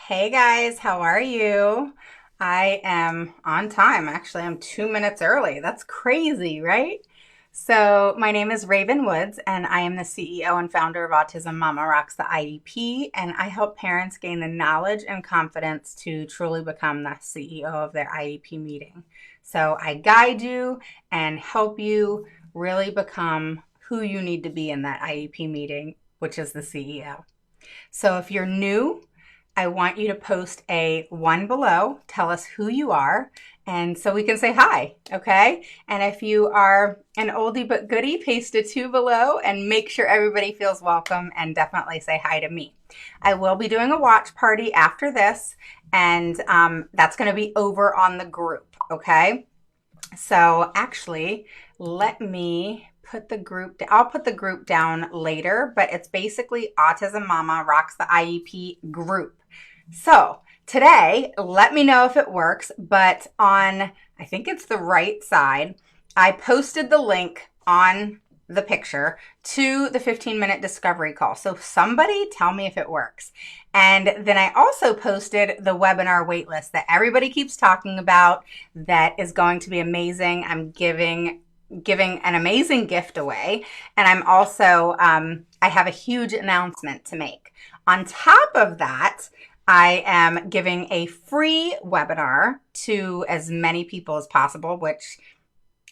Hey guys, how are you? I am on time. Actually, I'm 2 minutes early. That's crazy, right? So, my name is Raven Woods, and I am the CEO and founder of Autism Mama Rocks the IEP, and I help parents gain the knowledge and confidence to truly become the CEO of their IEP meeting. So, I guide you and help you really become who you need to be in that IEP meeting, which is the CEO. So if you're new, I want you to post a one below. Tell us who you are, and so we can say hi, okay? And if you are an oldie but goodie, paste a two below and make sure everybody feels welcome and definitely say hi to me. I will be doing a watch party after this, and that's going to be over on the group, okay? So actually, let me put the group, I'll put the group down later, but it's basically Autism Mama Rocks the IEP group. So today, let me know if it works, but on, I think it's the right side, I posted the link on the picture to the 15-minute discovery call. So somebody tell me if it works. And then I also posted the webinar waitlist that everybody keeps talking about that is going to be amazing. I'm giving an amazing gift away. And I'm also, I have a huge announcement to make. On top of that, I am giving a free webinar to as many people as possible, which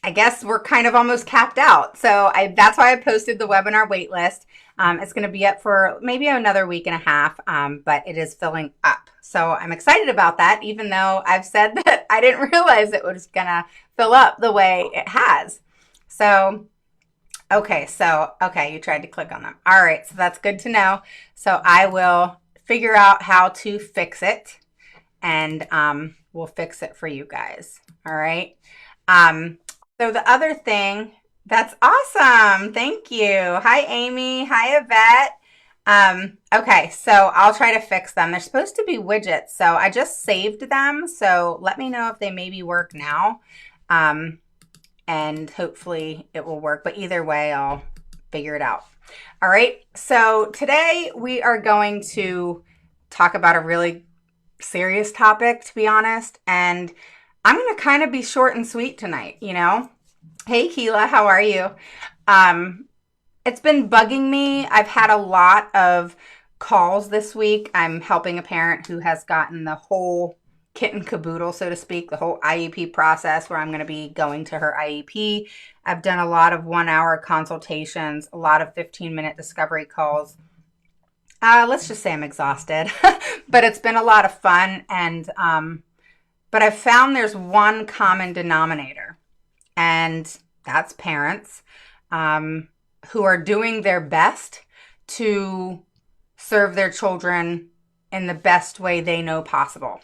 I guess we're kind of almost capped out. So that's why I posted the webinar waitlist. It's going to be up for maybe another week and a half, but it is filling up. So I'm excited about that, even though I've said that I didn't realize it was going to fill up the way it has. So, okay, you tried to click on them. All right, so that's good to know. So I will figure out how to fix it, and we'll fix it for you guys. All right. So the other thing, that's awesome. Thank you. Hi, Amy. Hi, Yvette. Okay, so I'll try to fix them. They're supposed to be widgets, so I just saved them. So let me know if they maybe work now. And hopefully it will work. But either way, I'll figure it out. All right, so today we are going to talk about a really serious topic, to be honest. And I'm going to kind of be short and sweet tonight, you know? Hey, Keela, how are you? It's been bugging me. I've had a lot of calls this week. I'm helping a parent who has gotten the whole kit and caboodle, so to speak, the whole IEP process where I'm going to be going to her IEP. I've done a lot of 1-hour consultations, a lot of 15-minute discovery calls. Let's just say I'm exhausted, but it's been a lot of fun. And but I've found there's one common denominator, and that's parents who are doing their best to serve their children in the best way they know possible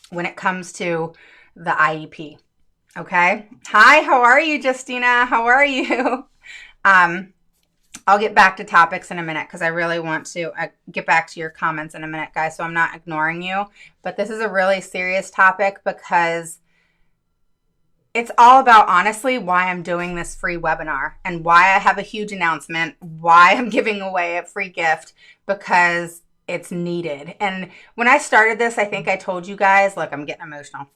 when it comes to the IEP. Okay. Hi, how are you, Justina? How are you? I'll get back to topics in a minute because I really want to get back to your comments in a minute, guys, so I'm not ignoring you. But this is a really serious topic because it's all about, honestly, why I'm doing this free webinar and why I have a huge announcement, why I'm giving away a free gift, because it's needed. And when I started this, I think I told you guys, look, I'm getting emotional.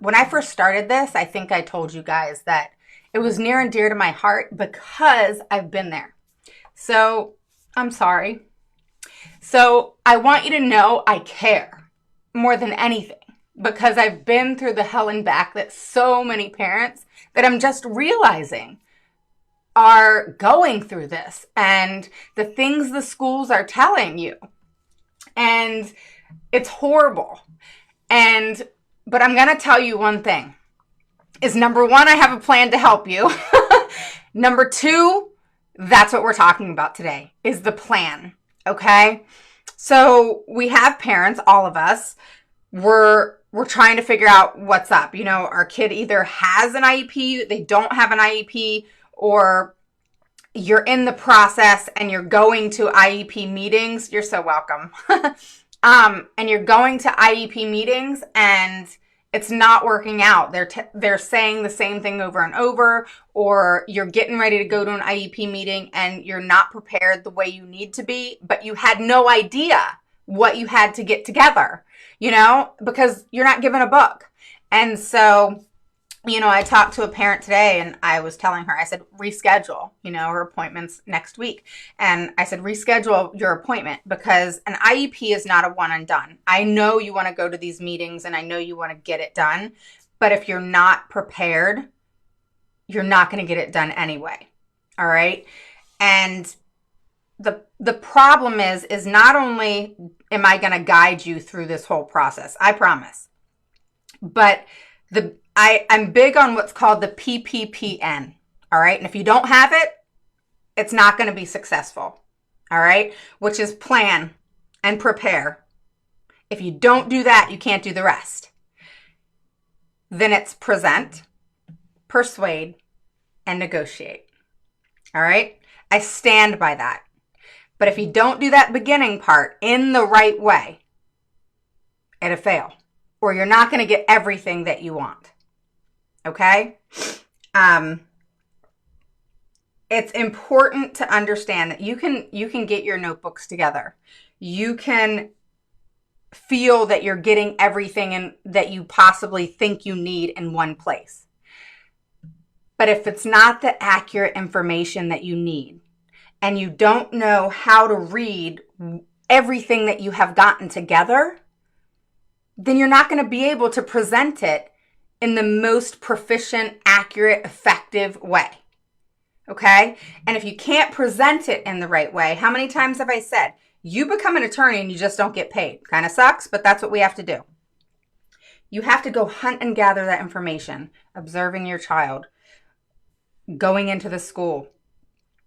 When I first started this, I think I told you guys that it was near and dear to my heart because I've been there. So I'm sorry. So I want you to know I care more than anything because I've been through the hell and back that so many parents that I'm just realizing are going through this and the things the schools are telling you. And it's horrible. But I'm going to tell you one thing is number one, I have a plan to help you. Number two, that's what we're talking about today is the plan. Okay. So we have parents, all of us, we're trying to figure out what's up. You know, our kid either has an IEP, they don't have an IEP, or you're in the process and you're going to IEP meetings. You're so welcome. And you're going to IEP meetings and it's not working out. They're saying the same thing over and over, or you're getting ready to go to an IEP meeting and you're not prepared the way you need to be, but you had no idea what you had to get together, because you're not given a book. And so, I talked to a parent today and I was telling her, I said, reschedule, her appointments next week. And I said, reschedule your appointment because an IEP is not a one and done. I know you want to go to these meetings and I know you want to get it done, but if you're not prepared, you're not going to get it done anyway. All right. And the problem is not only am I going to guide you through this whole process, I promise, but I'm big on what's called the PPPN. All right. And if you don't have it, it's not going to be successful. All right. Which is plan and prepare. If you don't do that, you can't do the rest. Then it's present, persuade, and negotiate. All right. I stand by that. But if you don't do that beginning part in the right way, it'll fail. Or you're not going to get everything that you want. Okay? It's important to understand that you can get your notebooks together. You can feel that you're getting everything that you possibly think you need in one place. But if it's not the accurate information that you need, and you don't know how to read everything that you have gotten together, then you're not going to be able to present it in the most proficient, accurate, effective way. Okay? And if you can't present it in the right way, how many times have I said, you become an attorney and you just don't get paid? Kind of sucks, but that's what we have to do. You have to go hunt and gather that information, observing your child, going into the school,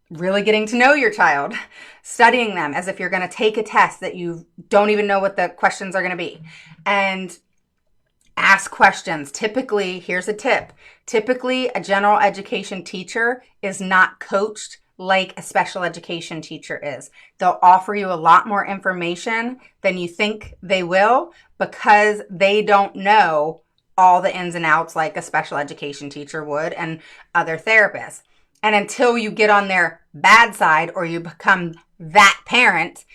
really getting to know your child, studying them as if you're going to take a test that you don't even know what the questions are going to be, and ask questions. Typically, here's a tip. Typically, a general education teacher is not coached like a special education teacher is. They'll offer you a lot more information than you think they will because they don't know all the ins and outs like a special education teacher would and other therapists. And until you get on their bad side or you become that parent,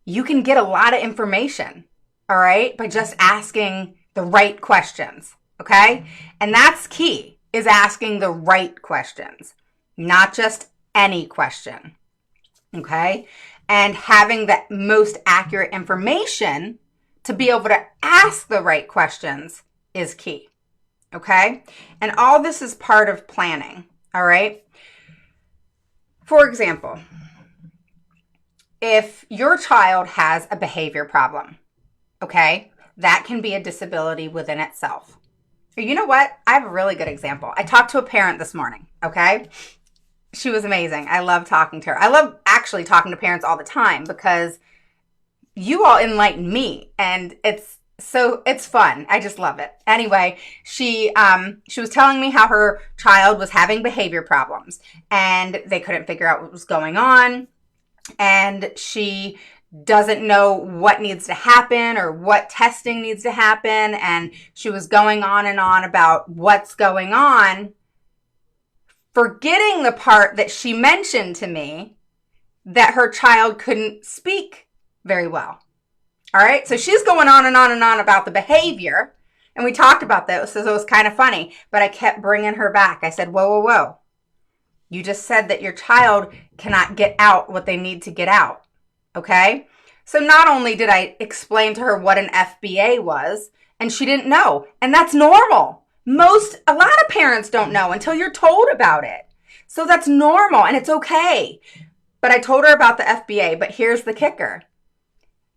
you can get a lot of information, all right, by just asking the right questions, okay? And that's key, is asking the right questions, not just any question, okay? And having the most accurate information to be able to ask the right questions is key, okay? And all this is part of planning, all right? For example, if your child has a behavior problem, okay, that can be a disability within itself. You know what? I have a really good example. I talked to a parent this morning, okay? She was amazing. I love talking to her. I love actually talking to parents all the time because you all enlighten me and it's fun. I just love it. Anyway, she was telling me how her child was having behavior problems and they couldn't figure out what was going on. And she doesn't know what needs to happen or what testing needs to happen. And she was going on and on about what's going on, forgetting the part that she mentioned to me that her child couldn't speak very well. All right, so she's going on and on and on about the behavior, and we talked about this, so it was kind of funny, but I kept bringing her back. I said, whoa, whoa, whoa. You just said that your child cannot get out what they need to get out, okay? So not only did I explain to her what an FBA was, and she didn't know, and that's normal. A lot of parents don't know until you're told about it. So that's normal, and it's okay. But I told her about the FBA, but here's the kicker.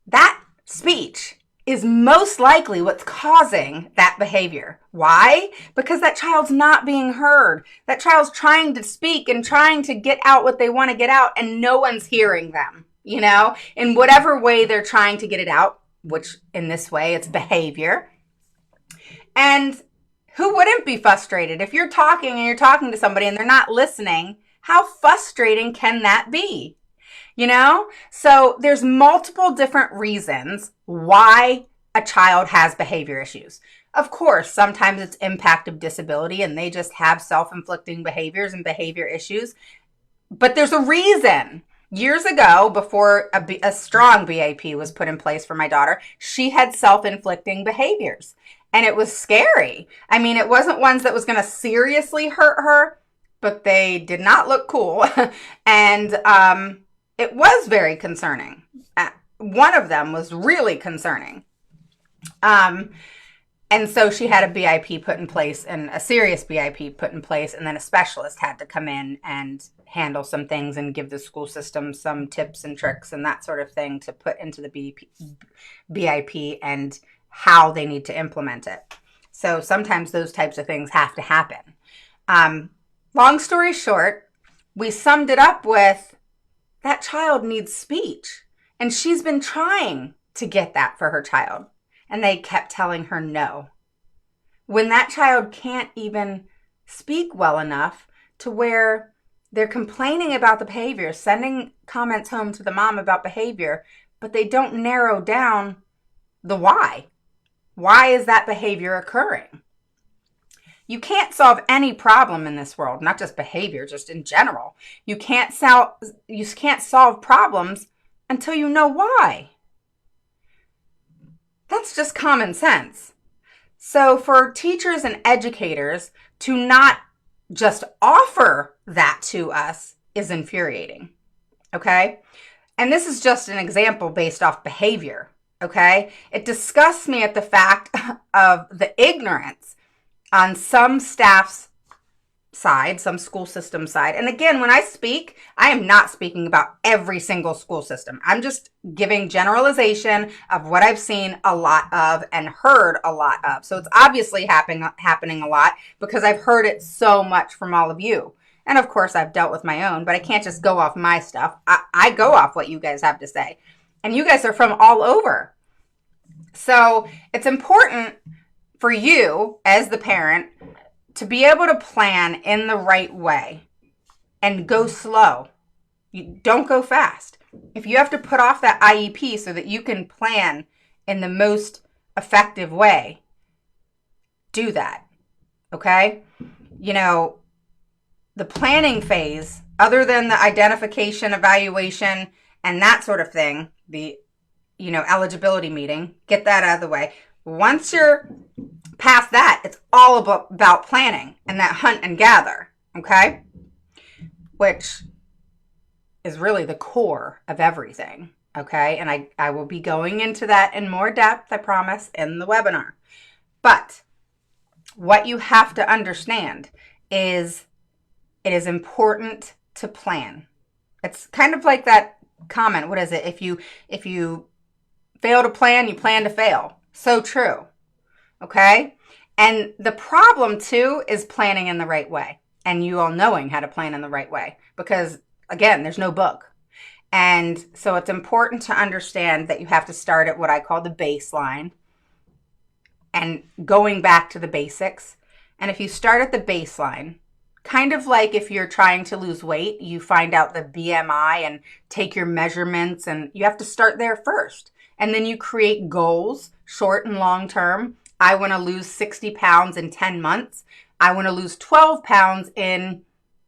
That speech is most likely what's causing that behavior. Why? Because that child's not being heard. That child's trying to speak and trying to get out what they want to get out, and no one's hearing them, in whatever way they're trying to get it out, which in this way, it's behavior. And who wouldn't be frustrated? If you're talking and you're talking to somebody and they're not listening, how frustrating can that be? So there's multiple different reasons why a child has behavior issues. Of course, sometimes it's impact of disability and they just have self-inflicting behaviors and behavior issues. But there's a reason. Years ago, before a strong BAP was put in place for my daughter, she had self-inflicting behaviors. And it was scary. I mean, it wasn't ones that was going to seriously hurt her, but they did not look cool. And it was very concerning. One of them was really concerning. And so she had a BIP put in place, and a serious BIP put in place, and then a specialist had to come in and handle some things and give the school system some tips and tricks and that sort of thing to put into the BIP and how they need to implement it. So sometimes those types of things have to happen. Long story short, we summed it up with that child needs speech, and she's been trying to get that for her child. And they kept telling her no. When that child can't even speak well enough to where they're complaining about the behavior, sending comments home to the mom about behavior, but they don't narrow down the why. Why is that behavior occurring? You can't solve any problem in this world, not just behavior, just in general. You can't solve problems until you know why. That's just common sense. So for teachers and educators to not just offer that to us is infuriating, okay? And this is just an example based off behavior, okay? It disgusts me at the fact of the ignorance on some staff's side, some school system side. And again, when I speak, I am not speaking about every single school system. I'm just giving generalization of what I've seen a lot of and heard a lot of. So it's obviously happening a lot because I've heard it so much from all of you. And of course, I've dealt with my own, but I can't just go off my stuff. I go off what you guys have to say. And you guys are from all over. So it's important for you as the parent to be able to plan in the right way and go slow. You don't go fast. If you have to put off that IEP so that you can plan in the most effective way, do that. Okay? You know, the planning phase, other than the identification, evaluation, and that sort of thing, the, eligibility meeting, get that out of the way. Once you're past that, it's all about planning and that hunt and gather, okay? Which is really the core of everything, okay? And I will be going into that in more depth, I promise, in the webinar. But what you have to understand is it is important to plan. It's kind of like that comment, what is it? If you fail to plan, you plan to fail. So true. Okay? And the problem too is planning in the right way. And you all knowing how to plan in the right way. Because again, there's no book. And so it's important to understand that you have to start at what I call the baseline and going back to the basics. And if you start at the baseline, kind of like if you're trying to lose weight, you find out the BMI and take your measurements, and you have to start there first. And then you create goals, short and long term. I want to lose 60 pounds in 10 months. I want to lose 12 pounds in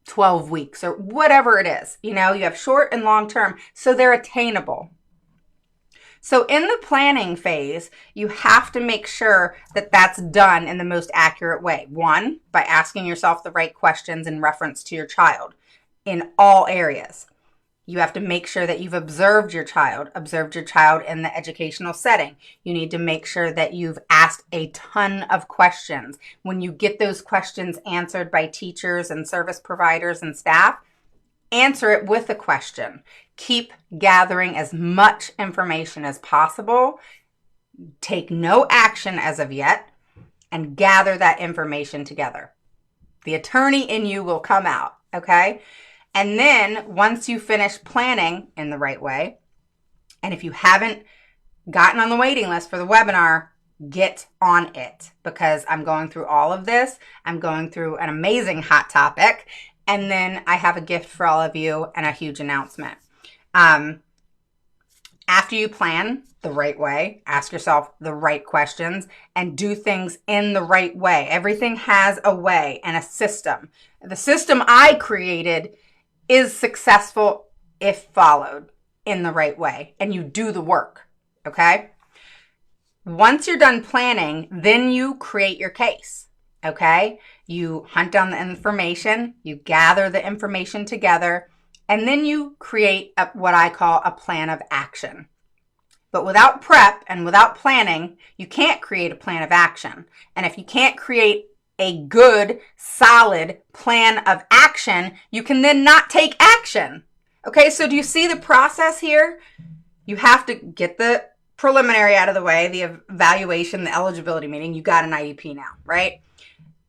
12 weeks or whatever it is. You have short and long term, so they're attainable. So in the planning phase, you have to make sure that that's done in the most accurate way. One, by asking yourself the right questions in reference to your child in all areas. You have to make sure that you've observed your child in the educational setting. You need to make sure that you've asked a ton of questions. When you get those questions answered by teachers and service providers and staff, answer it with a question. Keep gathering as much information as possible. Take no action as of yet, and gather that information together. The attorney in you will come out, okay? And then once you finish planning in the right way, and if you haven't gotten on the waiting list for the webinar, get on it, because I'm going through all of this. I'm going through an amazing hot topic. And then I have a gift for all of you and a huge announcement. After you plan the right way, ask yourself the right questions, and do things in the right way. Everything has a way and a system. The system I created is successful if followed in the right way and you do the work, okay? Once you're done planning, then you create your case, okay? You hunt down the information, you gather the information together, and then you create what I call a plan of action. But without prep and without planning, you can't create a plan of action. And if you can't create a good, solid plan of action, you can then not take action. Okay, so do you see the process here? You have to get the preliminary out of the way, the evaluation, the eligibility meeting. You got an IEP now, right?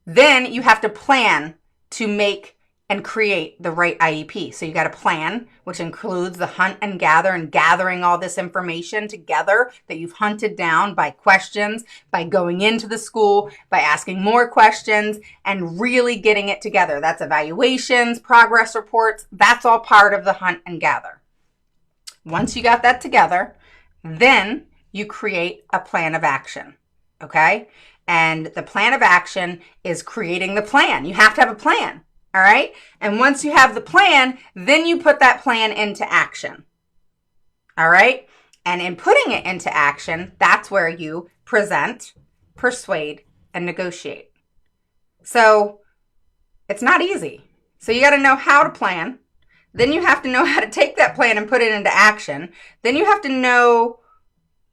Then you have to plan to make and create the right IEP. So you got a plan, which includes the hunt and gather and gathering all this information together that you've hunted down by questions, by going into the school, by asking more questions and really getting it together. That's evaluations, progress reports. That's all part of the hunt and gather. Once you got that together, then you create a plan of action, okay? And the plan of action is creating the plan. You have to have a plan. All right. And once you have the plan, then you put that plan into action. All right. And in putting it into action, that's where you present, persuade, and negotiate. So it's not easy. So you got to know how to plan. Then you have to know how to take that plan and put it into action. Then you have to know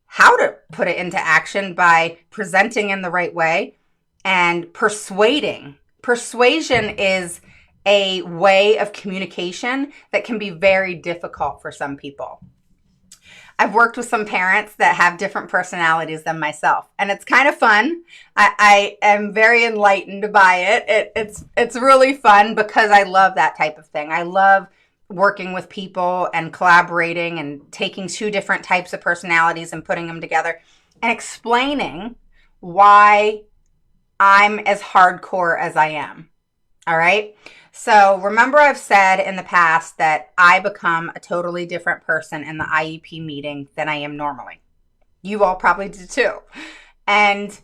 how to put it into action by presenting in the right way and persuading. Persuasion is a way of communication that can be very difficult for some people. I've worked with some parents that have different personalities than myself, and it's kind of fun. I am very enlightened by it. It's really fun because I love that type of thing. I love working with people and collaborating and taking two different types of personalities and putting them together and explaining why I'm as hardcore as I am. All right. So remember, I've said in the past that I become a totally different person in the IEP meeting than I am normally. You all probably do too. And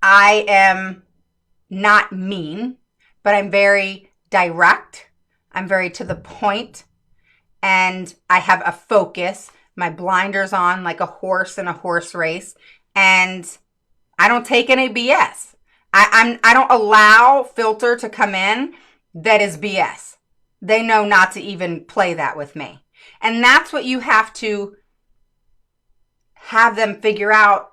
I am not mean, but I'm very direct. I'm very to the point, and I have a focus. My blinders on like a horse in a horse race, and I don't take any BS. I don't allow filter to come in that is BS. They know not to even play that with me. And that's what you have to have them figure out,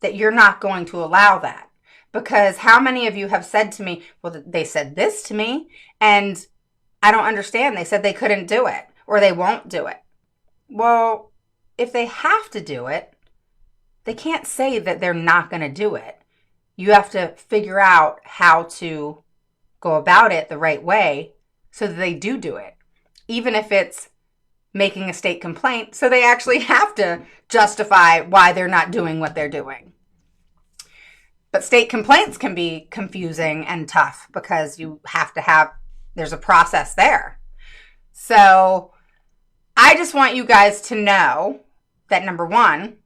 that you're not going to allow that. Because how many of you have said to me, well, they said this to me and I don't understand. They said they couldn't do it or they won't do it. Well, if they have to do it, they can't say that they're not going to do it. You have to figure out how to go about it the right way so that they do it. Even if it's making a state complaint, so they actually have to justify why they're not doing what they're doing. But state complaints can be confusing and tough because you have to have, there's a process there. So I just want you guys to know that, number one,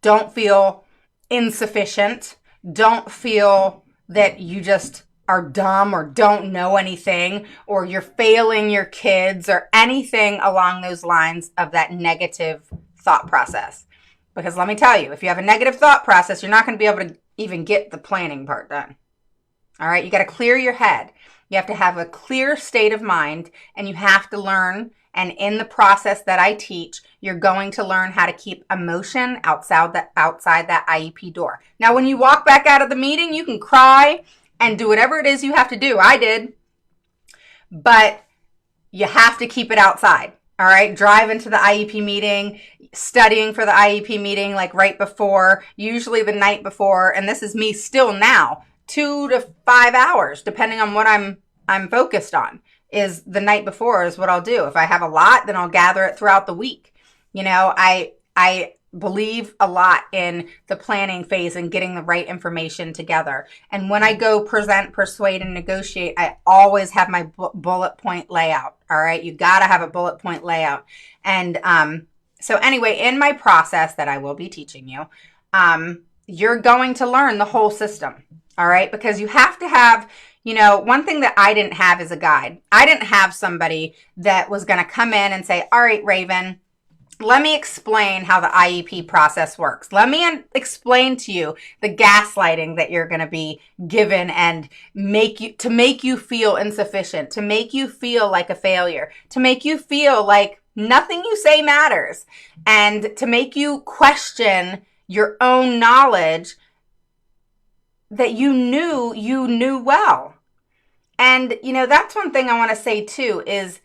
don't feel insufficient. Don't feel that you just are dumb or don't know anything or you're failing your kids or anything along those lines of that negative thought process. Because let me tell you, if you have a negative thought process, you're not going to be able to even get the planning part done. All right, you got to clear your head. You have to have a clear state of mind, and you have to learn. And in the process that I teach, you're going to learn how to keep emotion outside that IEP door. Now, when you walk back out of the meeting, you can cry and do whatever it is you have to do. I did. But you have to keep it outside. All right, drive into the IEP meeting, studying for the IEP meeting like right before, usually the night before. And this is me still now, 2 to 5 hours, depending on what I'm focused on, is the night before is what I'll do. If I have a lot, then I'll gather it throughout the week. You know, I believe a lot in the planning phase and getting the right information together. And when I go present, persuade, and negotiate, I always have my bullet point layout. All right. You got to have a bullet point layout. And so anyway, in my process that I will be teaching you, you're going to learn the whole system. All right. Because you have to have You know, one thing that I didn't have is a guide. I didn't have somebody that was going to come in and say, all right, Raven, let me explain how the IEP process works. Let me explain to you the gaslighting that you're going to be given and make you feel insufficient, to make you feel like a failure, to make you feel like nothing you say matters, and to make you question your own knowledge that you knew well. And, you know, that's one thing I want to say too is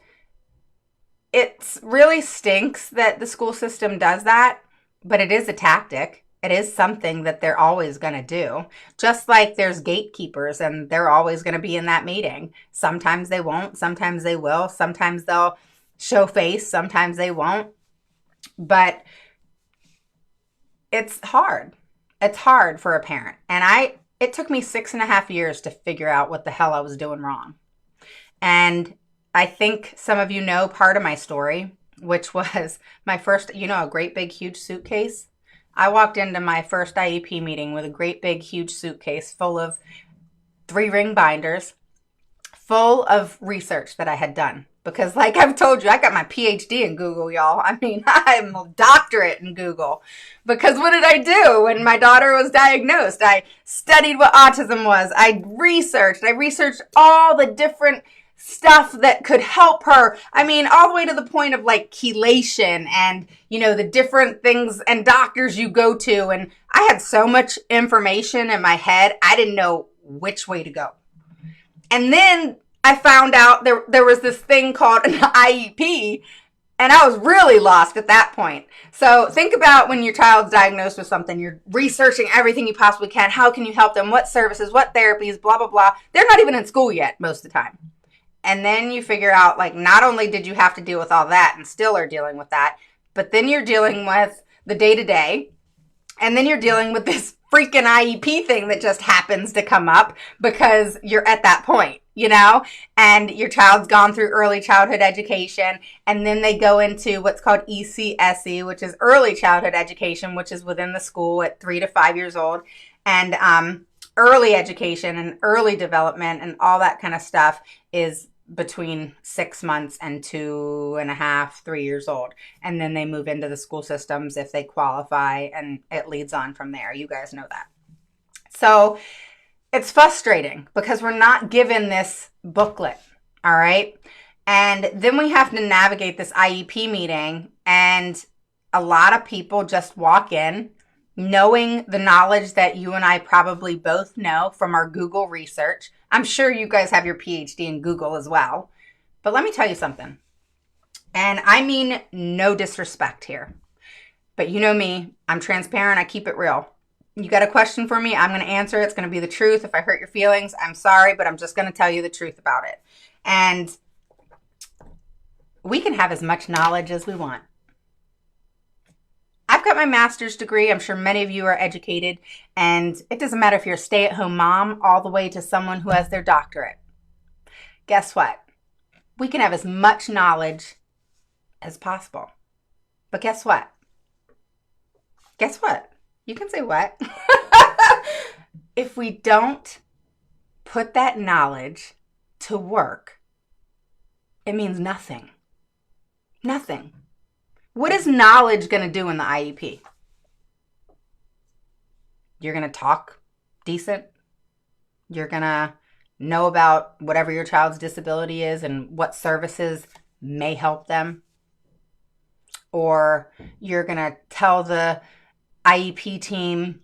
it really stinks that the school system does that, but it is a tactic. It is something that they're always going to do. Just like there's gatekeepers and they're always going to be in that meeting. Sometimes they won't, sometimes they will, sometimes they'll show face, sometimes they won't. But it's hard. It's hard for a parent. And it took me 6.5 years to figure out what the hell I was doing wrong. And I think some of you know part of my story, which was my first, you know, a great big huge suitcase. I walked into my first IEP meeting with a great big huge suitcase full of 3-ring binders, full of research that I had done. Because like I've told you, I got my PhD in Google, y'all. I mean, I'm a doctorate in Google. Because what did I do when my daughter was diagnosed? I studied what autism was. I researched all the different stuff that could help her. I mean, all the way to the point of like chelation and, you know, the different things and doctors you go to. And I had so much information in my head, I didn't know which way to go. And then I found out there was this thing called an IEP, and I was really lost at that point. So think about when your child's diagnosed with something, you're researching everything you possibly can. How can you help them? What services, what therapies, blah, blah, blah. They're not even in school yet most of the time. And then you figure out, like, not only did you have to deal with all that and still are dealing with that, but then you're dealing with the day-to-day, and then you're dealing with this freaking IEP thing that just happens to come up because you're at that point, you know, and your child's gone through early childhood education, and then they go into what's called ECSE, which is early childhood education, which is within the school at 3 to 5 years old, and early education and early development and all that kind of stuff is between 6 months and 2.5, 3 years old. And then they move into the school systems if they qualify, and it leads on from there. You guys know that. So it's frustrating because we're not given this booklet, all right? And then we have to navigate this IEP meeting, and a lot of people just walk in knowing the knowledge that you and I probably both know from our Google research. I'm sure you guys have your PhD in Google as well. But let me tell you something. And I mean no disrespect here. But you know me, I'm transparent, I keep it real. You got a question for me, I'm going to answer it. It's going to be the truth. If I hurt your feelings, I'm sorry, but I'm just going to tell you the truth about it. And we can have as much knowledge as we want. I've got my master's degree. I'm sure many of you are educated, and it doesn't matter if you're a stay-at-home mom all the way to someone who has their doctorate. Guess what? We can have as much knowledge as possible. But guess what? Guess what? You can say what? If we don't put that knowledge to work, it means nothing. Nothing. What is knowledge going to do in the IEP? You're going to talk decent. You're going to know about whatever your child's disability is and what services may help them. Or you're going to tell the IEP team,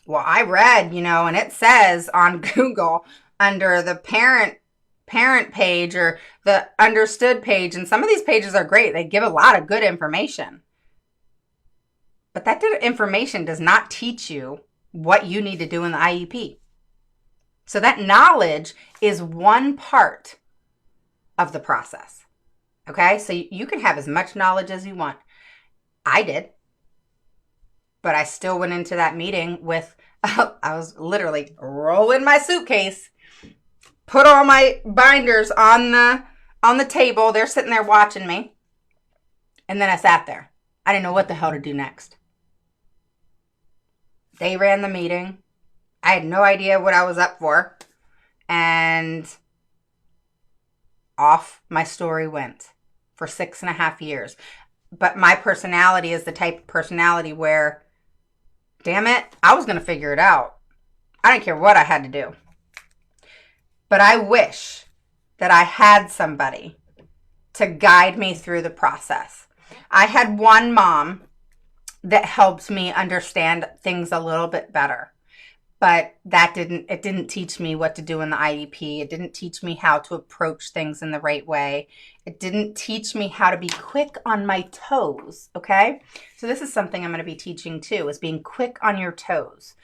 well, I read, and it says on Google under the parent page or the understood page, and some of these pages are great. They give a lot of good information. But that information does not teach you what you need to do in the IEP. So that knowledge is one part of the process. Okay? So you can have as much knowledge as you want. I did. But I still went into that meeting with, I was literally rolling my suitcase, put all my binders on the table. They're sitting there watching me. And then I sat there. I didn't know what the hell to do next. They ran the meeting. I had no idea what I was up for. And off my story went for 6.5 years. But my personality is the type of personality where, damn it, I was going to figure it out. I didn't care what I had to do. But I wish that I had somebody to guide me through the process. I had one mom that helped me understand things a little bit better. But it didn't teach me what to do in the IEP. It didn't teach me how to approach things in the right way. It didn't teach me how to be quick on my toes, okay? So this is something I'm going to be teaching too, is being quick on your toes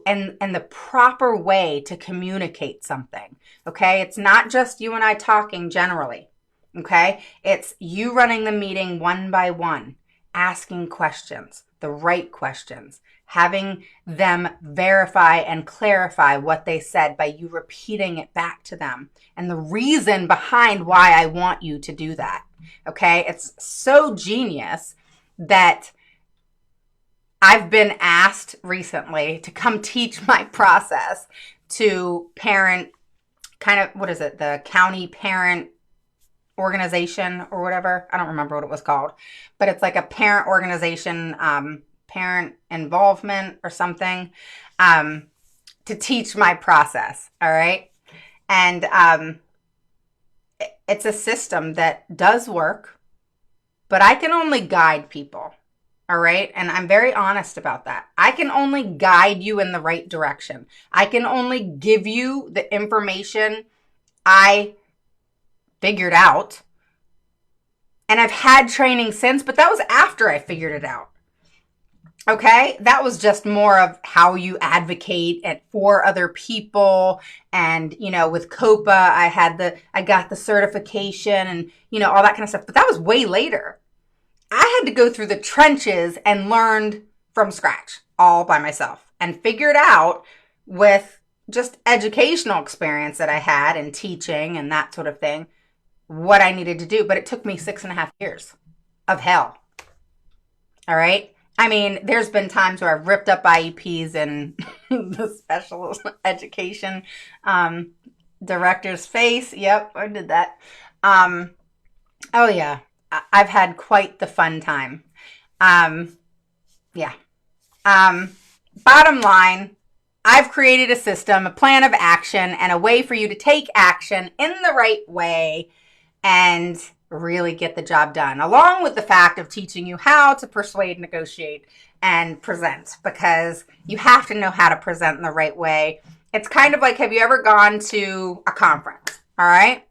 and the proper way to communicate something, okay? It's not just you and I talking generally, okay? It's you running the meeting one by one, asking questions, the right questions, having them verify and clarify what they said by you repeating it back to them, and the reason behind why I want you to do that. Okay? It's so genius that I've been asked recently to come teach my process to parent, kind of, what is it, the county parent organization or whatever. I don't remember what it was called, but it's like a parent organization, parent involvement or something, to teach my process. All right. And it's a system that does work, but I can only guide people. All right. And I'm very honest about that. I can only guide you in the right direction. I can only give you the information I figured out. And I've had training since, but that was after I figured it out. Okay, that was just more of how you advocate for other people. And, you know, with COPA, I got the certification and, you know, all that kind of stuff. But that was way later. I had to go through the trenches and learned from scratch all by myself and figured out with just educational experience that I had and teaching and that sort of thing, what I needed to do. But it took me 6.5 years of hell. All right. I mean, there's been times where I've ripped up IEPs in the special education director's face. Yep, I did that. Oh, yeah. I've had quite the fun time. Yeah. Bottom line, I've created a system, a plan of action, and a way for you to take action in the right way and really get the job done, along with the fact of teaching you how to persuade, negotiate, and present, because you have to know how to present in the right way. It's kind of like, have you ever gone to a conference? All right.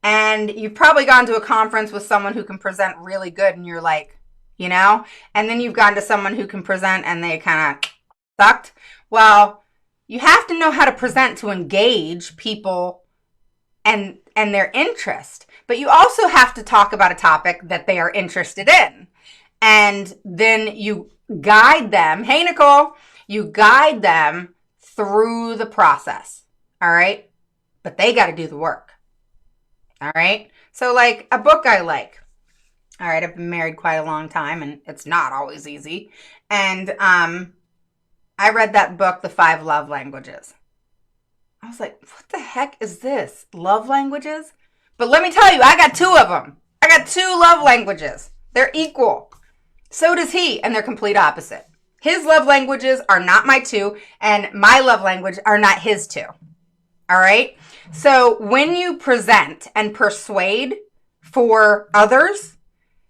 And you've probably gone to a conference with someone who can present really good and you're like, you know, and then you've gone to someone who can present and they kind of sucked. Well, you have to know how to present to engage people and their interest. But you also have to talk about a topic that they are interested in. And then you guide them. Hey, Nicole, you guide them through the process. All right. But they got to do the work. All right. So like a book I like. All right. I've been married quite a long time and it's not always easy. And I read that book, The 5 Love Languages. I was like, what the heck is this? Love languages? But let me tell you, I got 2 of them. I got 2 love languages. They're equal. So does he, and they're complete opposite. His love languages are not my 2, and my love language are not his 2. All right? So when you present and persuade for others,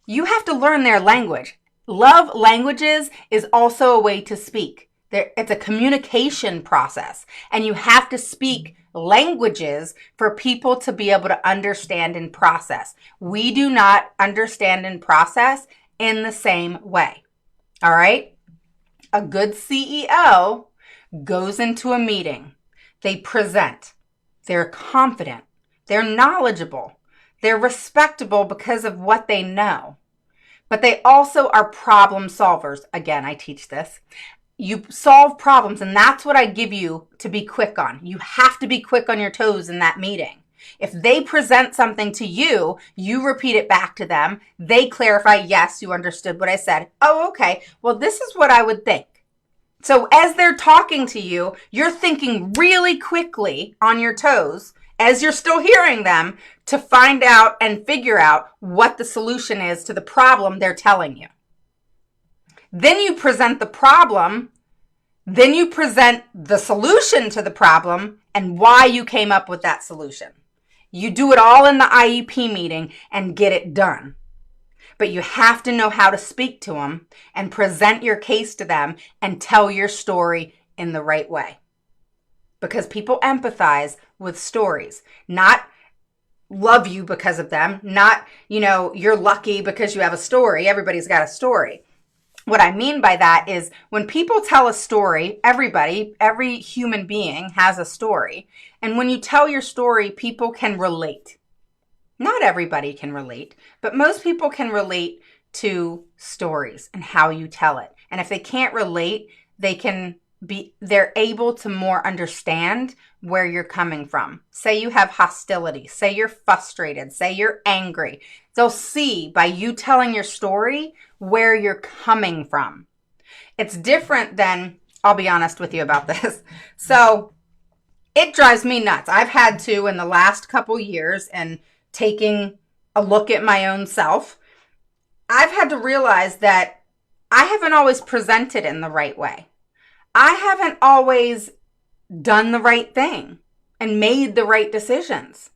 you have to learn their language. Love languages is also a way to speak. It's a communication process, and you have to speak languages for people to be able to understand and process. We do not understand and process in the same way. All right? A good CEO goes into a meeting. They present. They're confident. They're knowledgeable. They're respectable because of what they know. But they also are problem solvers. Again, I teach this. You solve problems, and that's what I give you to be quick on. You have to be quick on your toes in that meeting. If they present something to you, you repeat it back to them. They clarify, yes, you understood what I said. Oh, okay. Well, this is what I would think. So as they're talking to you, you're thinking really quickly on your toes as you're still hearing them to find out and figure out what the solution is to the problem they're telling you. Then you present the problem, then you present the solution to the problem and why you came up with that solution. You do it all in the IEP meeting and get it done. But you have to know how to speak to them and present your case to them and tell your story in the right way. Because people empathize with stories, not love you because of them, not, you're lucky because you have a story. Everybody's got a story. What I mean by that is when people tell a story, every human being has a story. And when you tell your story, people can relate. Not everybody can relate, but most people can relate to stories and how you tell it. And if they can't relate, they're able to more understand where you're coming from. Say you have hostility, say you're frustrated, say you're angry. They'll see by you telling your story where you're coming from. It's different than, I'll be honest with you about this. So it drives me nuts. I've had to in the last couple years, and taking a look at my own self, I've had to realize that I haven't always presented in the right way. I haven't always done the right thing and made the right decisions.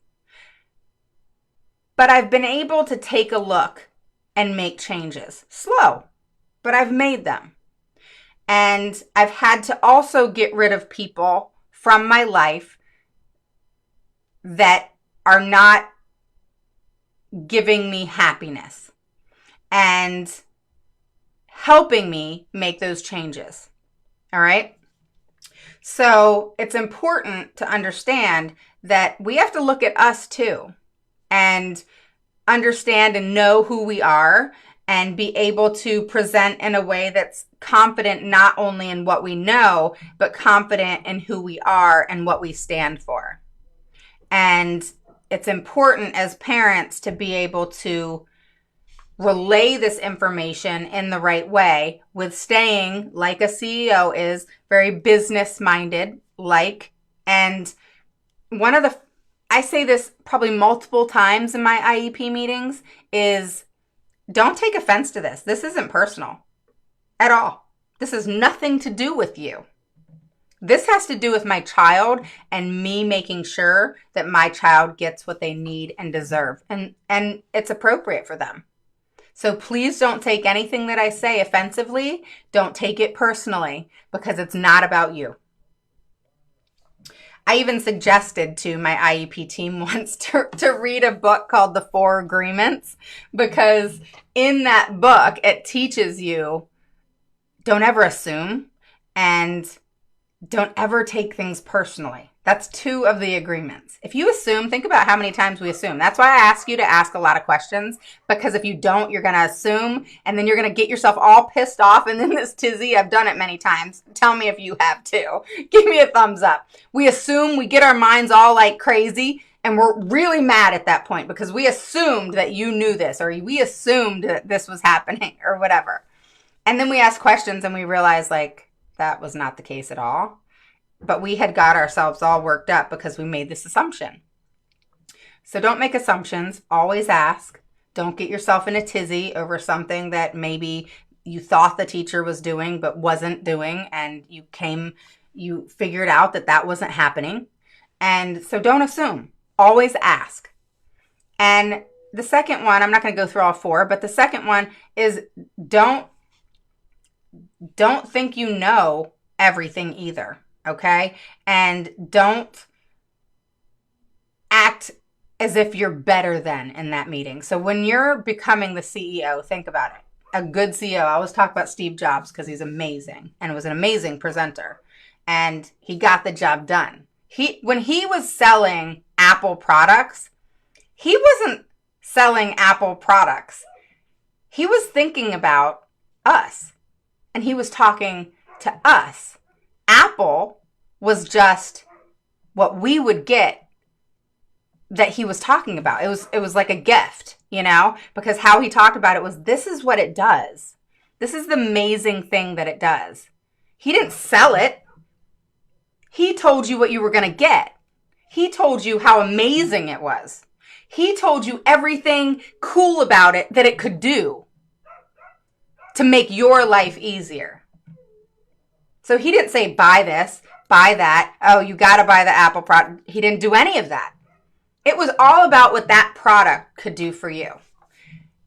But I've been able to take a look and make changes. Slow, but I've made them. And I've had to also get rid of people from my life that are not giving me happiness and helping me make those changes. All right. So it's important to understand that we have to look at us too and understand and know who we are and be able to present in a way that's confident not only in what we know, but confident in who we are and what we stand for. And it's important as parents to be able to relay this information in the right way with staying, like a CEO is, very business minded, and I say this probably multiple times in my IEP meetings, is don't take offense to this. This isn't personal at all. This has nothing to do with you. This has to do with my child and me making sure that my child gets what they need and deserve. And it's appropriate for them. So please don't take anything that I say offensively. Don't take it personally, because it's not about you. I even suggested to my IEP team once to read a book called The 4 Agreements, because in that book, it teaches you don't ever assume and don't ever take things personally. That's 2 of the agreements. If you assume, think about how many times we assume. That's why I ask you to ask a lot of questions, because if you don't, you're going to assume, and then you're going to get yourself all pissed off and then this tizzy. I've done it many times. Tell me if you have too. Give me a thumbs up. We assume, we get our minds all like crazy, and we're really mad at that point because we assumed that you knew this, or we assumed that this was happening, or whatever. And then we ask questions and we realize that was not the case at all. But we had got ourselves all worked up because we made this assumption. So don't make assumptions. Always ask. Don't get yourself in a tizzy over something that maybe you thought the teacher was doing but wasn't doing, and you figured out that wasn't happening. And so don't assume. Always ask. And the second one, I'm not going to go through all 4, but the second one is don't think you know everything either. Okay? And don't act as if you're better than in that meeting. So when you're becoming the CEO, think about it. A good CEO, I always talk about Steve Jobs because he's amazing and was an amazing presenter. And he got the job done. When he was selling Apple products, he wasn't selling Apple products. He was thinking about us. And he was talking to us. Apple was just what we would get that he was talking about. It was like a gift, because how he talked about it was, this is what it does. This is the amazing thing that it does. He didn't sell it. He told you what you were going to get. He told you how amazing it was. He told you everything cool about it that it could do to make your life easier. So he didn't say, buy this, buy that. Oh, you got to buy the Apple product. He didn't do any of that. It was all about what that product could do for you.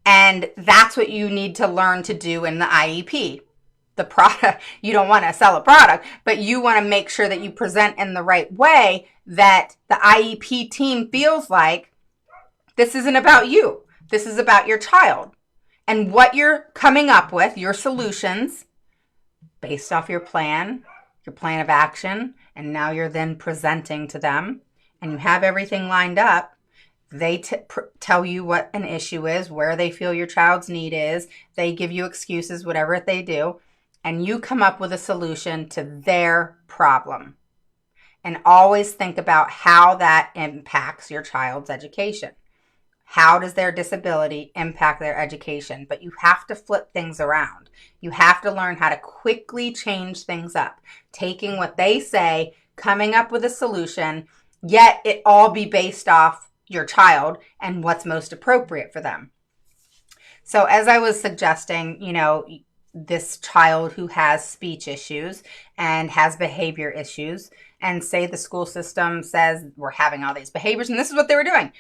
And that's what you need to learn to do in the IEP. The product, you don't want to sell a product, but you want to make sure that you present in the right way that the IEP team feels like this isn't about you. This is about your child. And what you're coming up with, your solutions, based off your plan of action, and now you're then presenting to them, and you have everything lined up. They tell you what an issue is, where they feel your child's need is. They give you excuses, whatever they do. And you come up with a solution to their problem. And always think about how that impacts your child's education. How does their disability impact their education? But you have to flip things around. You have to learn how to quickly change things up, taking what they say, coming up with a solution, yet it all be based off your child and what's most appropriate for them. So as I was suggesting, this child who has speech issues and has behavior issues, and say the school system says we're having all these behaviors, and this is what they were doing.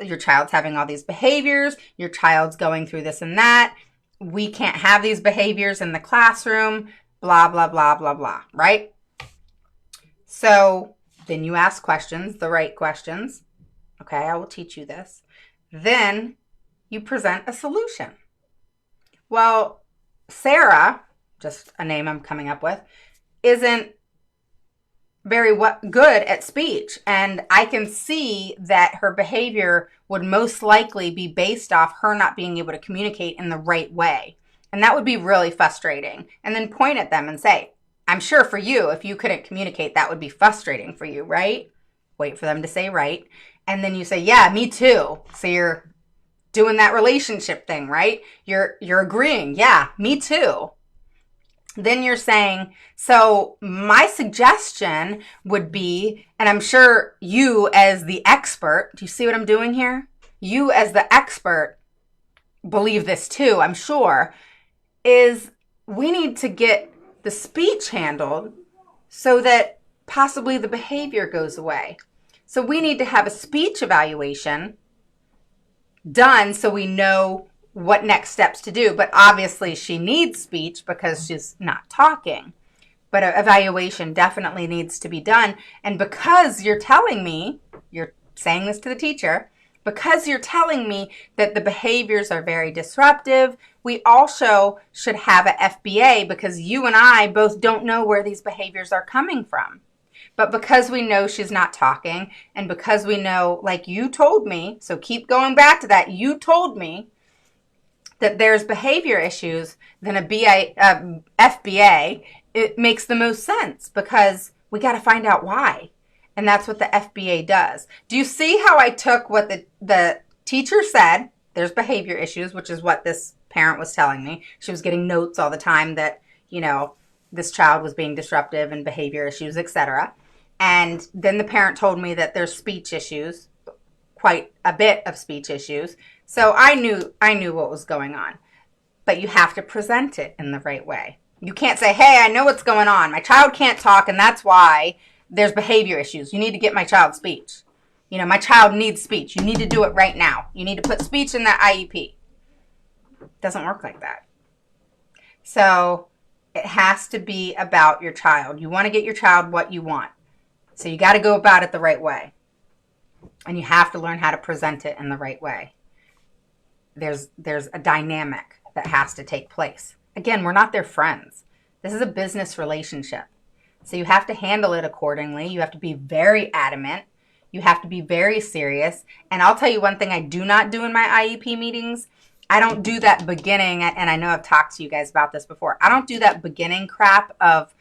Your child's having all these behaviors, your child's going through this and that, we can't have these behaviors in the classroom, blah, blah, blah, blah, blah, right? So then you ask questions, the right questions. Okay, I will teach you this. Then you present a solution. Well, Sarah, just a name I'm coming up with, isn't very good at speech. And I can see that her behavior would most likely be based off her not being able to communicate in the right way. And that would be really frustrating. And then point at them and say, I'm sure for you, if you couldn't communicate, that would be frustrating for you, right? Wait for them to say right. And then you say, yeah, me too. So you're doing that relationship thing, right? You're agreeing. Yeah, me too. Then you're saying, so my suggestion would be, and I'm sure you as the expert, do you see what I'm doing here? You as the expert believe this too, I'm sure, is we need to get the speech handled so that possibly the behavior goes away. So we need to have a speech evaluation done so we know what next steps to do. But obviously she needs speech because she's not talking. But an evaluation definitely needs to be done. And because you're telling me, you're saying this to the teacher, because you're telling me that the behaviors are very disruptive, we also should have an FBA because you and I both don't know where these behaviors are coming from. But because we know she's not talking, and because we know, like you told me, so keep going back to that, you told me that there's behavior issues, then a FBA, it makes the most sense because we got to find out why. And that's what the FBA does. Do you see how I took what the teacher said, there's behavior issues, which is what this parent was telling me. She was getting notes all the time that, this child was being disruptive and behavior issues, etc. And then the parent told me that there's speech issues, quite a bit of speech issues. So I knew what was going on. But you have to present it in the right way. You can't say, hey, I know what's going on. My child can't talk, and that's why there's behavior issues. You need to get my child speech. My child needs speech. You need to do it right now. You need to put speech in that IEP. It doesn't work like that. So it has to be about your child. You want to get your child what you want. So you got to go about it the right way. And you have to learn how to present it in the right way. There's a dynamic that has to take place. Again, we're not their friends. This is a business relationship. So you have to handle it accordingly. You have to be very adamant. You have to be very serious. And I'll tell you one thing I do not do in my IEP meetings. I don't do that beginning, and I know I've talked to you guys about this before. I don't do that beginning crap of,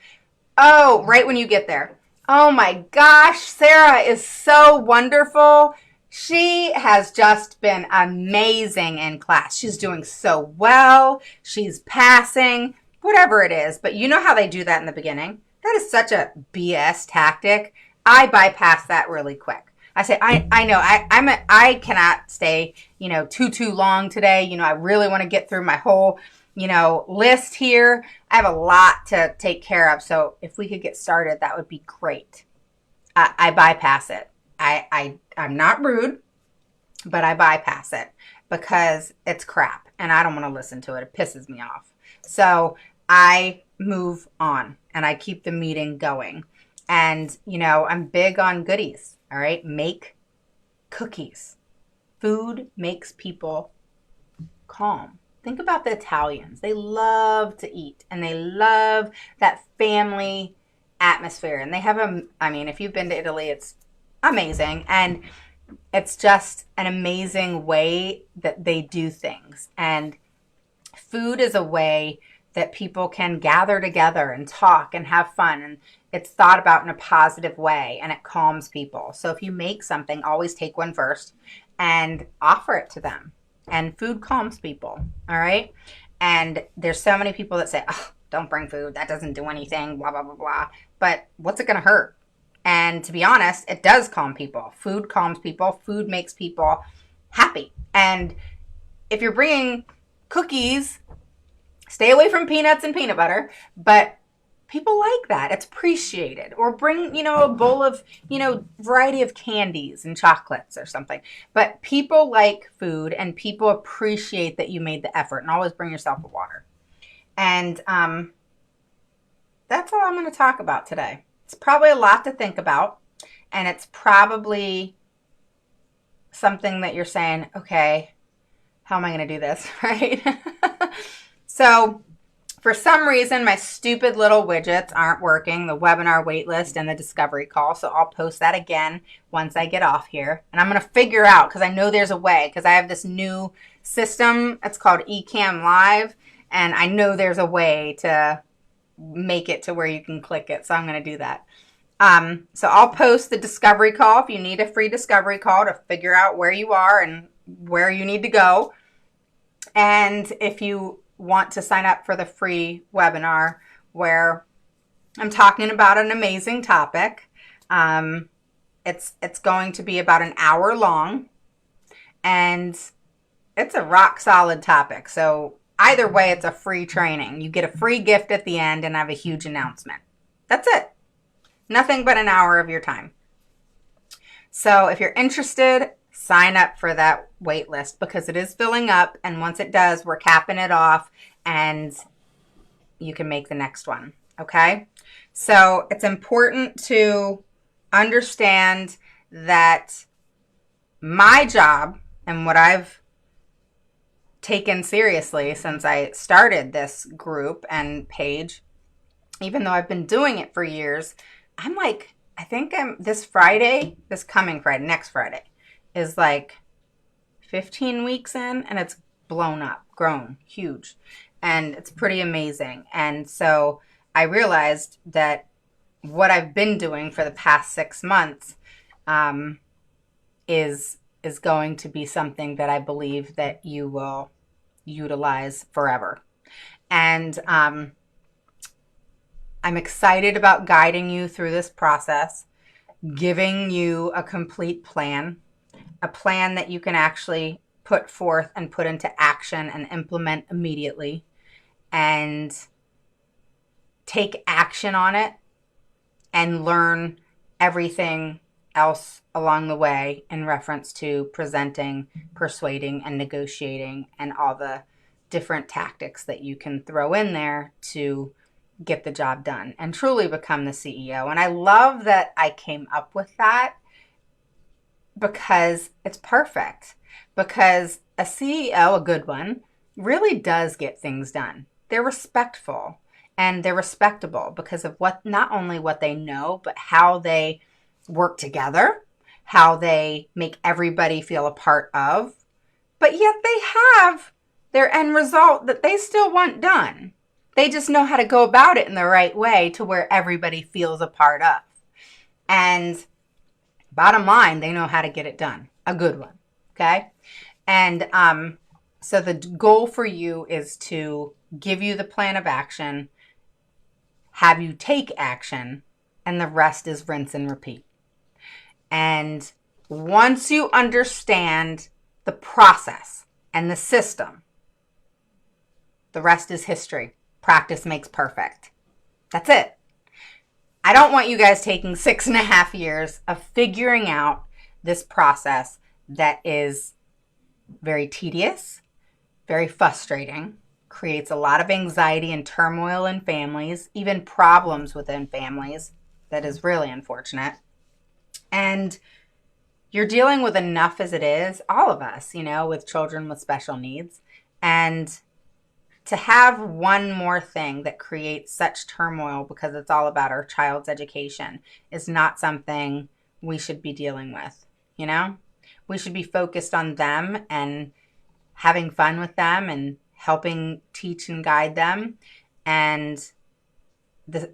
oh, right when you get there. Oh my gosh, Sarah is so wonderful. She has just been amazing in class. She's doing so well. She's passing. whatever it is. But you know how they do that in the beginning? That is such a BS tactic. I bypass that really quick. I say, I know, I cannot stay, too long today. I really want to get through my whole, list here. I have a lot to take care of. So if we could get started, that would be great. I bypass it. I'm not rude, but I bypass it because it's crap and I don't want to listen to it. It pisses me off. So I move on and I keep the meeting going. And, I'm big on goodies. All right. Make cookies. Food makes people calm. Think about the Italians. They love to eat and they love that family atmosphere. And they have if you've been to Italy, it's amazing. And it's just an amazing way that they do things. And food is a way that people can gather together and talk and have fun. And it's thought about in a positive way and it calms people. So if you make something, always take one first and offer it to them. And food calms people. All right. And there's so many people that say, oh, don't bring food. That doesn't do anything, blah, blah, blah, blah. But what's it going to hurt? And to be honest, it does calm people. Food calms people. Food makes people happy. And if you're bringing cookies, stay away from peanuts and peanut butter, but people like that. It's appreciated. Or bring, a bowl of, variety of candies and chocolates or something. But people like food and people appreciate that you made the effort. And always bring yourself a water. And that's all I'm going to talk about today. It's probably a lot to think about. And it's probably something that you're saying, okay, how am I going to do this, right? So for some reason, my stupid little widgets aren't working, the webinar waitlist and the discovery call. So I'll post that again once I get off here. And I'm going to figure out, because I know there's a way, because I have this new system. It's called eCam Live. And I know there's a way to make it to where you can click it. So I'm going to do that. So I'll post the discovery call if you need a free discovery call to figure out where you are and where you need to go. And if you want to sign up for the free webinar where I'm talking about an amazing topic, it's going to be about an hour long and it's a rock solid topic. So either way, it's a free training. You get a free gift at the end and I have a huge announcement. That's it. Nothing but an hour of your time. So if you're interested, sign up for that wait list because it is filling up. And once it does, we're capping it off and you can make the next one. Okay. So it's important to understand that my job and what I've taken seriously since I started this group and page, even though I've been doing it for years, I think this coming Friday, next Friday, is like 15 weeks in and it's grown huge. And it's pretty amazing. And so I realized that what I've been doing for the past 6 months is going to be something that I believe that you will utilize forever. And I'm excited about guiding you through this process, giving you a complete plan, a plan that you can actually put forth and put into action and implement immediately and take action on it and learn everything else along the way in reference to presenting, persuading, and negotiating and all the different tactics that you can throw in there to get the job done and truly become the CEO. And I love that I came up with that because it's perfect. Because a CEO, a good one, really does get things done. They're respectful and they're respectable because of not only what they know, but how they work together, how they make everybody feel a part of, but yet they have their end result that they still want done. They just know how to go about it in the right way to where everybody feels a part of. And bottom line, they know how to get it done. A good one. Okay? And so the goal for you is to give you the plan of action, have you take action, and the rest is rinse and repeat. And once you understand the process and the system, the rest is history. Practice makes perfect. That's it. I don't want you guys taking 6.5 years of figuring out this process that is very tedious, very frustrating, creates a lot of anxiety and turmoil in families, even problems within families. That is really unfortunate. And you're dealing with enough as it is, all of us, with children with special needs. And to have one more thing that creates such turmoil because it's all about our child's education is not something we should be dealing with, We should be focused on them and having fun with them and helping teach and guide them. And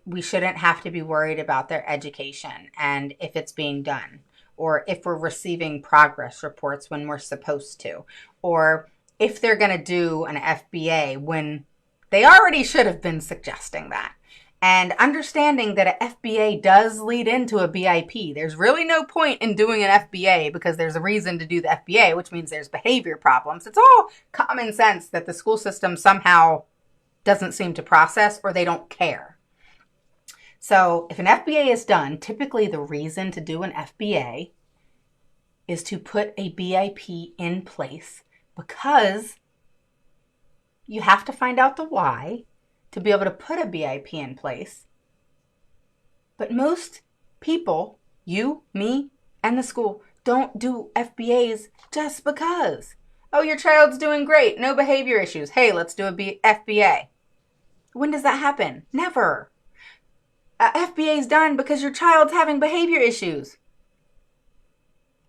we shouldn't have to be worried about their education and if it's being done, or if we're receiving progress reports when we're supposed to, or if they're going to do an FBA when they already should have been suggesting that. And understanding that an FBA does lead into a BIP. There's really no point in doing an FBA because there's a reason to do the FBA, which means there's behavior problems. It's all common sense that the school system somehow doesn't seem to process, or they don't care. So if an FBA is done, typically the reason to do an FBA is to put a BIP in place, because you have to find out the why to be able to put a BIP in place. But most people, you, me, and the school, don't do FBAs just because. Oh, your child's doing great, no behavior issues. Hey, let's do a FBA. When does that happen? Never. FBA is done because your child's having behavior issues.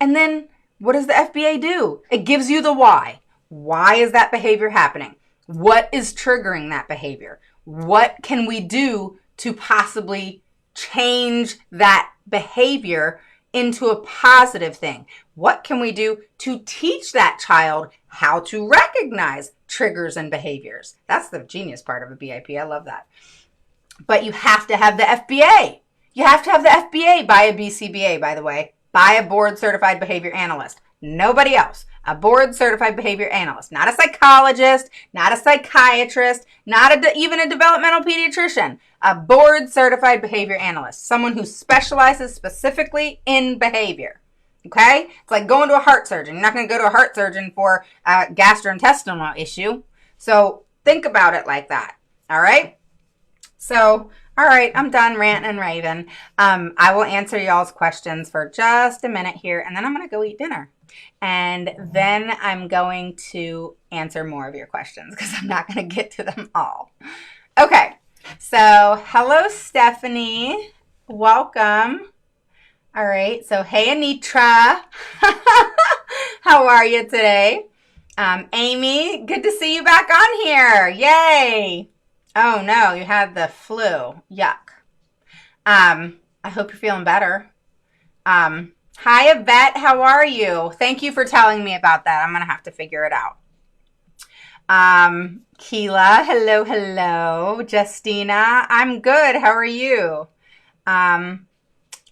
And then what does the FBA do? It gives you the why. Why is that behavior happening? What is triggering that behavior? What can we do to possibly change that behavior into a positive thing? What can we do to teach that child how to recognize triggers and behaviors? That's the genius part of a BIP. I love that. But you have to have the FBA. You have to have the FBA by a BCBA, by the way, by a board certified behavior analyst. Nobody else. A board certified behavior analyst, not a psychologist, not a psychiatrist, not even a developmental pediatrician. A board certified behavior analyst, someone who specializes specifically in behavior. Okay? It's like going to a heart surgeon. You're not going to go to a heart surgeon for a gastrointestinal issue. So think about it like that. All right? So, all right, I'm done ranting and raving. I will answer y'all's questions for just a minute here, and then I'm going to go eat dinner. And then I'm going to answer more of your questions because I'm not going to get to them all. Okay, so hello, Stephanie. Welcome. All right, so hey, Anitra. How are you today? Amy, good to see you back on here. Yay. Oh no, you had the flu. Yuck. I hope you're feeling better. Hi, Yvette. How are you? Thank you for telling me about that. I'm going to have to figure it out. Keela, hello, hello. Justina, I'm good. How are you? All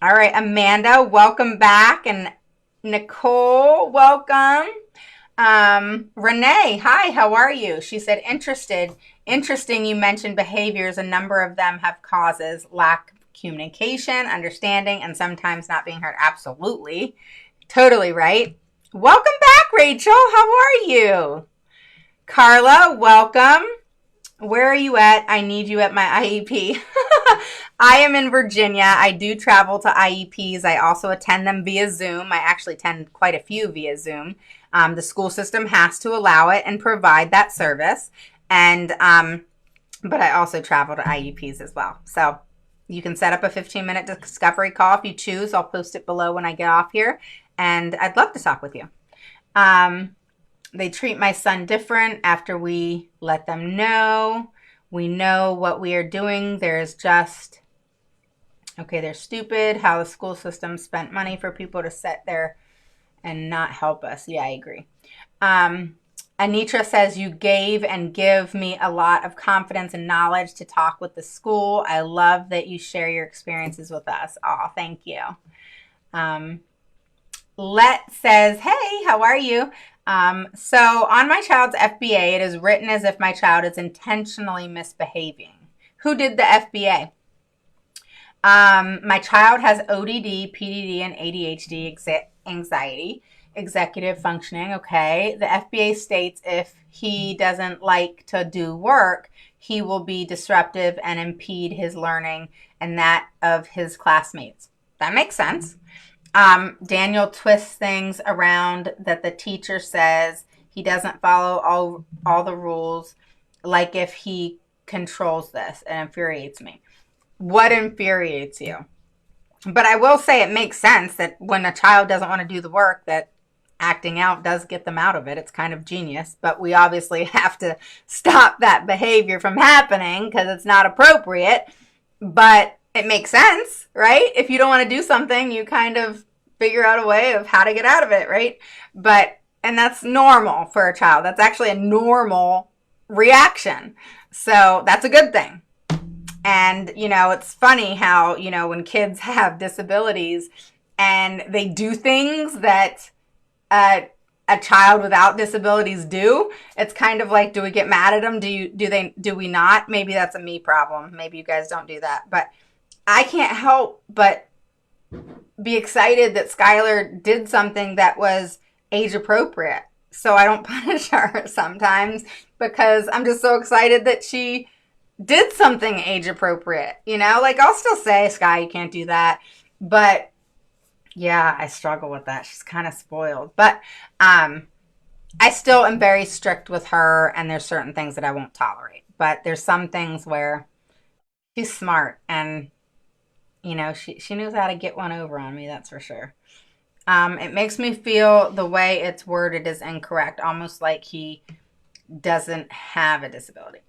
right, Amanda, welcome back. And Nicole, welcome. Renee, hi, how are you? She said, interesting you mentioned behaviors. A number of them have causes: lack of communication, understanding, and sometimes not being heard. Absolutely. Totally right. Welcome back, Rachel. How are you? Carla, welcome. Where are you at? I need you at my IEP. I am in Virginia. I do travel to IEPs. I also attend them via Zoom. I actually attend quite a few via Zoom. The school system has to allow it and provide that service. And but I also travel to IEPs as well. So you can set up a 15-minute discovery call if you choose. I'll post it below when I get off here. And I'd love to talk with you. They treat my son different after we let them know. We know what we are doing. There's just, okay, they're stupid. How the school system spent money for people to sit there and not help us. Yeah, I agree. Anitra says, you gave and give me a lot of confidence and knowledge to talk with the school. I love that you share your experiences with us. Oh, thank you. Let says, hey, how are you? So on my child's FBA, it is written as if my child is intentionally misbehaving. Who did the FBA? My child has ODD, PDD, and ADHD, anxiety, executive functioning. Okay. The FBA states if he doesn't like to do work, he will be disruptive and impede his learning and that of his classmates. That makes sense. Daniel twists things around that the teacher says he doesn't follow all the rules, like if he controls this. It infuriates me. What infuriates you? But I will say it makes sense that when a child doesn't want to do the work, that acting out does get them out of it. It's kind of genius, but we obviously have to stop that behavior from happening because it's not appropriate. But it makes sense, right? If you don't want to do something, you kind of figure out a way of how to get out of it, right? And that's normal for a child. That's actually a normal reaction. So that's a good thing. And, it's funny how, when kids have disabilities and they do things that a child without disabilities do, it's kind of like, do we get mad at them? Do we not? Maybe that's a me problem. Maybe you guys don't do that. But I can't help but be excited that Skylar did something that was age appropriate. So I don't punish her sometimes because I'm just so excited that she did something age appropriate. Like I'll still say, Sky, you can't do that. But yeah, I struggle with that. She's kind of spoiled. But I still am very strict with her, and there's certain things that I won't tolerate. But there's some things where she's smart, and she knows how to get one over on me, that's for sure. It makes me feel the way it's worded is incorrect, almost like he doesn't have a disability.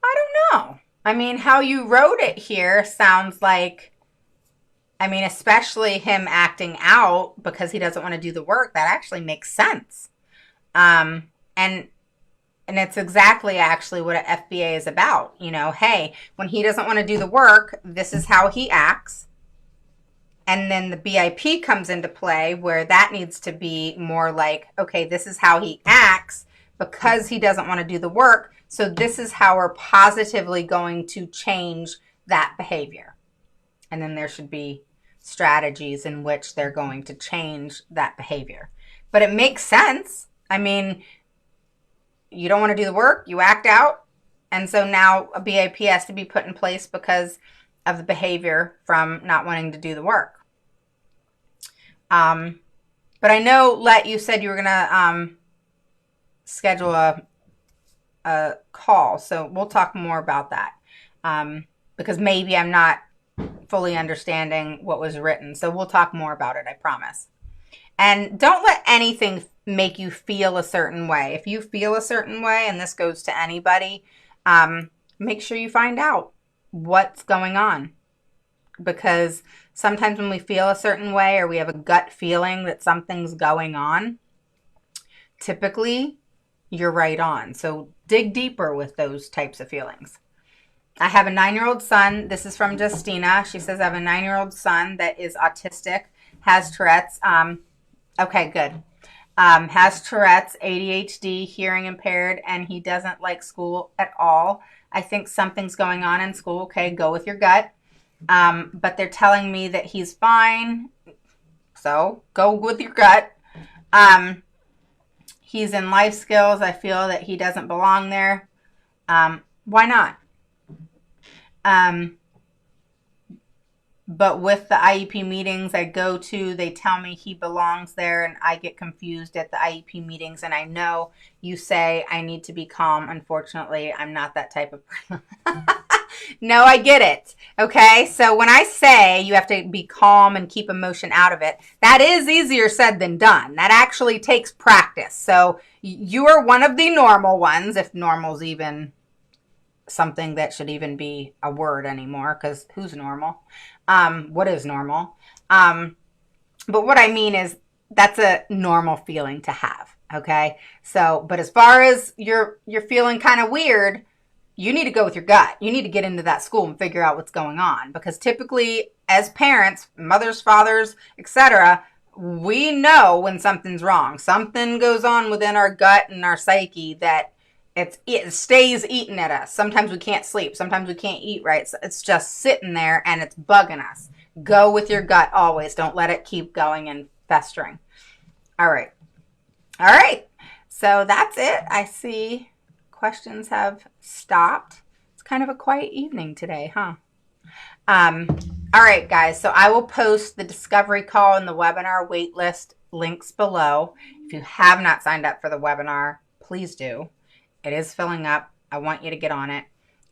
I don't know. I mean, how you wrote it here sounds like, especially him acting out because he doesn't want to do the work, that actually makes sense. And it's exactly actually what an FBA is about. Hey, when he doesn't want to do the work, this is how he acts. And then the BIP comes into play where that needs to be more like, okay, this is how he acts because he doesn't want to do the work. So this is how we're positively going to change that behavior. And then there should be strategies in which they're going to change that behavior. But it makes sense. You don't want to do the work, you act out. And so now a BIP has to be put in place because of the behavior from not wanting to do the work. But I know, Let, you said you were going to schedule a call. So we'll talk more about that because maybe I'm not fully understanding what was written. So we'll talk more about it, I promise. And don't let anything make you feel a certain way. If you feel a certain way, and this goes to anybody, make sure you find out what's going on. Because sometimes when we feel a certain way or we have a gut feeling that something's going on, typically you're right on. So dig deeper with those types of feelings. I have a 9-year-old son. This is from Justina. She says, I have a 9-year-old son that is autistic, has Tourette's. Okay, good. Has Tourette's, ADHD, hearing impaired, and he doesn't like school at all. I think something's going on in school. Okay, go with your gut. But they're telling me that he's fine. So go with your gut. He's in life skills. I feel that he doesn't belong there. Why not? But with the IEP meetings I go to, they tell me he belongs there, and I get confused at the IEP meetings. And I know you say I need to be calm. Unfortunately, I'm not that type of person. No, I get it. Okay. So when I say you have to be calm and keep emotion out of it, that is easier said than done. That actually takes practice. So you are one of the normal ones, if normal's even something that should even be a word anymore, because who's normal? What is normal? But what I mean is that's a normal feeling to have. Okay. So, but as far as you're feeling kind of weird, you need to go with your gut. You need to get into that school and figure out what's going on, because typically as parents, mothers, fathers, etc., we know when something's wrong. Something goes on within our gut and our psyche that it stays eating at us. Sometimes we can't sleep. Sometimes we can't eat right. So it's just sitting there and it's bugging us. Go with your gut always. Don't let it keep going and festering. All right. All right. So that's it. I see questions have stopped. It's kind of a quiet evening today, huh? All right, guys. So I will post the discovery call and the webinar waitlist links below. If you have not signed up for the webinar, please do. It is filling up. I want you to get on it.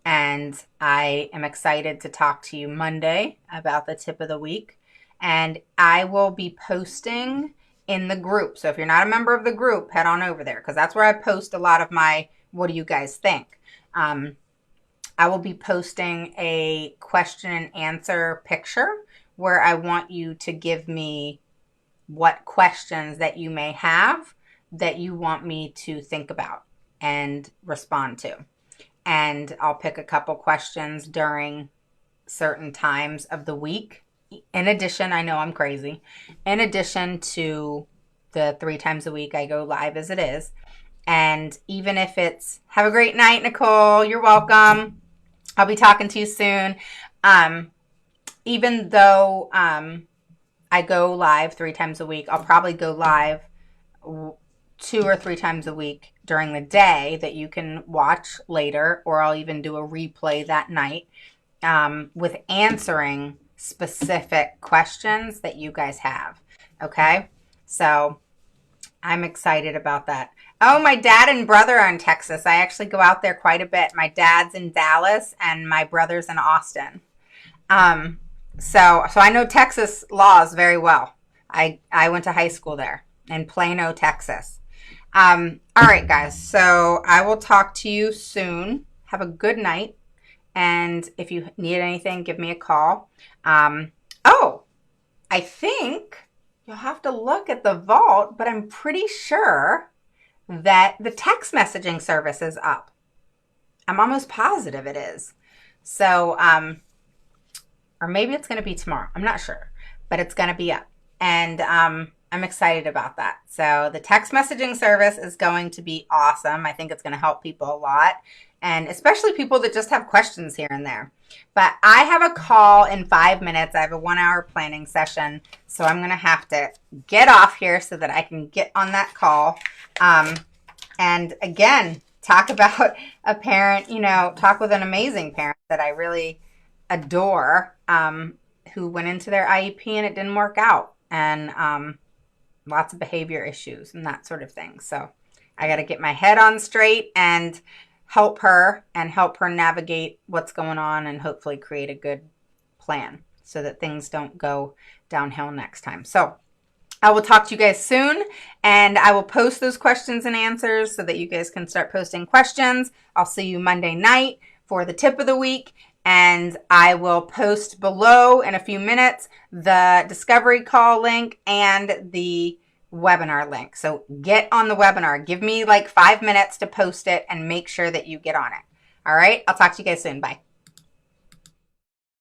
And I am excited to talk to you Monday about the tip of the week. And I will be posting in the group. So if you're not a member of the group, head on over there, because that's where I post a lot of my what do you guys think. I will be posting a question and answer picture where I want you to give me what questions that you may have that you want me to think about and respond to. And I'll pick a couple questions during certain times of the week. In addition, I know I'm crazy. In addition to the 3 times a week I go live as it is. And even if it's, have a great night, Nicole, you're welcome. I'll be talking to you soon. Even though I go live 3 times a week, I'll probably go live 2 or 3 times a week during the day that you can watch later, or I'll even do a replay that night with answering specific questions that you guys have. Okay? So I'm excited about that. Oh, my dad and brother are in Texas. I actually go out there quite a bit. My dad's in Dallas and my brother's in Austin. So I know Texas laws very well. I went to high school there in Plano, Texas. All right, guys. So I will talk to you soon. Have a good night. And if you need anything, give me a call. Oh, I think you'll have to look at the vault, but I'm pretty sure that the text messaging service is up. I'm almost positive it is. So, or maybe it's going to be tomorrow. I'm not sure, but it's going to be up. And I'm excited about that. So the text messaging service is going to be awesome. I think it's going to help people a lot, and especially people that just have questions here and there. But I have a call in 5 minutes. I have a 1-hour planning session. So I'm going to have to get off here so that I can get on that call. And again, talk about a parent, talk with an amazing parent that I really adore, who went into their IEP and it didn't work out. And lots of behavior issues and that sort of thing. So I got to get my head on straight and help her navigate what's going on and hopefully create a good plan so that things don't go downhill next time. So I will talk to you guys soon, and I will post those questions and answers so that you guys can start posting questions. I'll see you Monday night for the tip of the week, and I will post below in a few minutes the discovery call link and the webinar link. So get on the webinar. Give me like 5 minutes to post it and make sure that you get on it. All right. I'll talk to you guys soon. Bye.